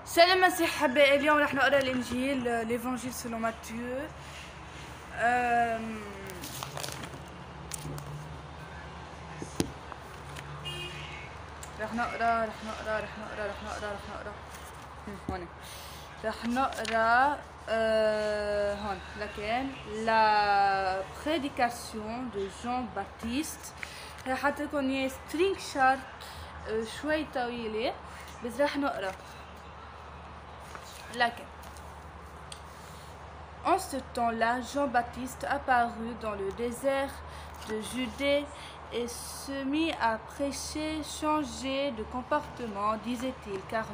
سلام المسيح حبايبي. اليوم راح نقرا الانجيل ليفانجيل سلو ماتيو. راح نقرا هون. راح نقرا هون لكن لا prédication de Jean-Baptiste. راح اعطيكم اياه سترينج شارت شوي طويله بس راح نقرا. En ce temps-là, Jean-Baptiste apparut dans le désert de Judée et se mit à prêcher, changer de comportement, disait-il, car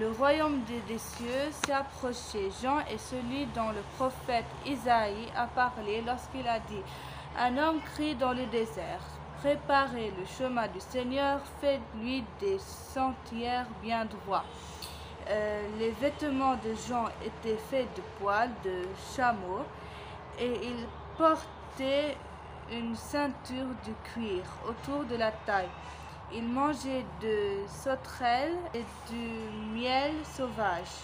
le royaume des cieux s'est approché. Jean est celui dont le prophète Isaïe a parlé lorsqu'il a dit: un homme crie dans le désert, préparez le chemin du Seigneur, faites-lui des sentiers bien droits. Les vêtements de Jean étaient faits de poils de chameau et il portait une ceinture de cuir autour de la taille. Il mangeait de sauterelles et du miel sauvage.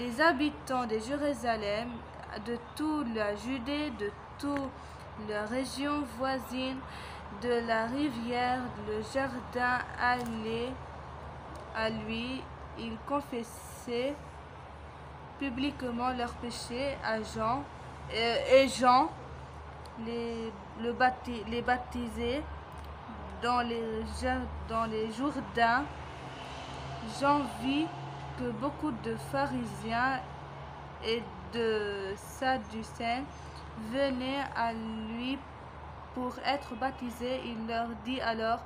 Les habitants de Jérusalem, de toute la Judée, de toute la région voisine, de la rivière, le Jourdain allaient à lui. Ils confessaient publiquement leurs péchés à Jean, et Jean les baptisait dans les Jourdains. Jean vit que beaucoup de pharisiens et de sadducéens venaient à lui pour être baptisés. Il leur dit alors: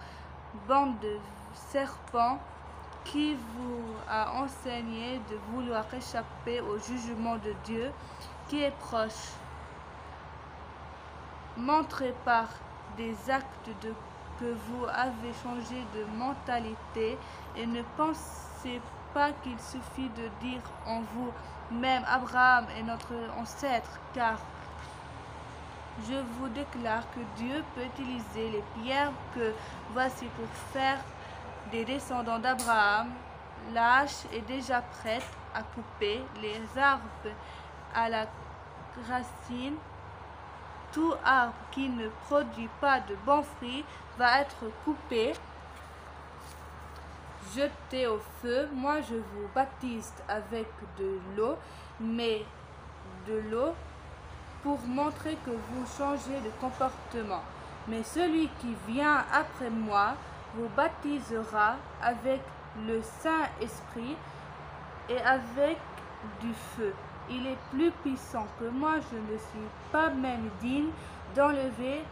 bande de serpents, qui vous a enseigné de vouloir échapper au jugement de Dieu qui est proche? Montrez par des actes que vous avez changé de mentalité et ne pensez pas qu'il suffit de dire en vous même Abraham est notre ancêtre, car je vous déclare que Dieu peut utiliser les pierres que voici pour faire des descendants d'Abraham. La hache est déjà prête à couper les arbres à la racine. Tout arbre qui ne produit pas de bons fruits va être coupé, jeté au feu. Moi, je vous baptise avec de l'eau, mais de l'eau pour montrer que vous changez de comportement. Mais celui qui vient après moi vous baptisera avec le Saint-Esprit et avec du feu. Il est plus puissant que moi, je ne suis pas même digne d'enlever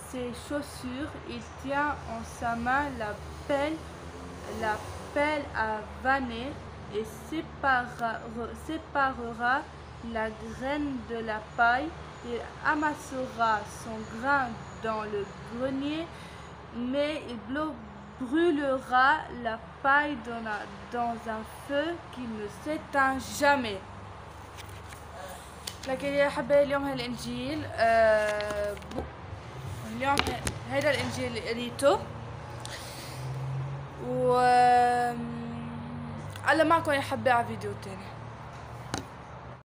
ses chaussures. Il tient en sa main la pelle à vanner et séparera la graine de la paille. Il amassera son grain dans le grenier, mais il brûlera la paille dans un feu qui ne s'éteint jamais. لكن يا حبايبي اليوم هالإنجيل اليوم هيدا الإنجيل اللي قريته على معكم يا حبايبي على فيديو تاني.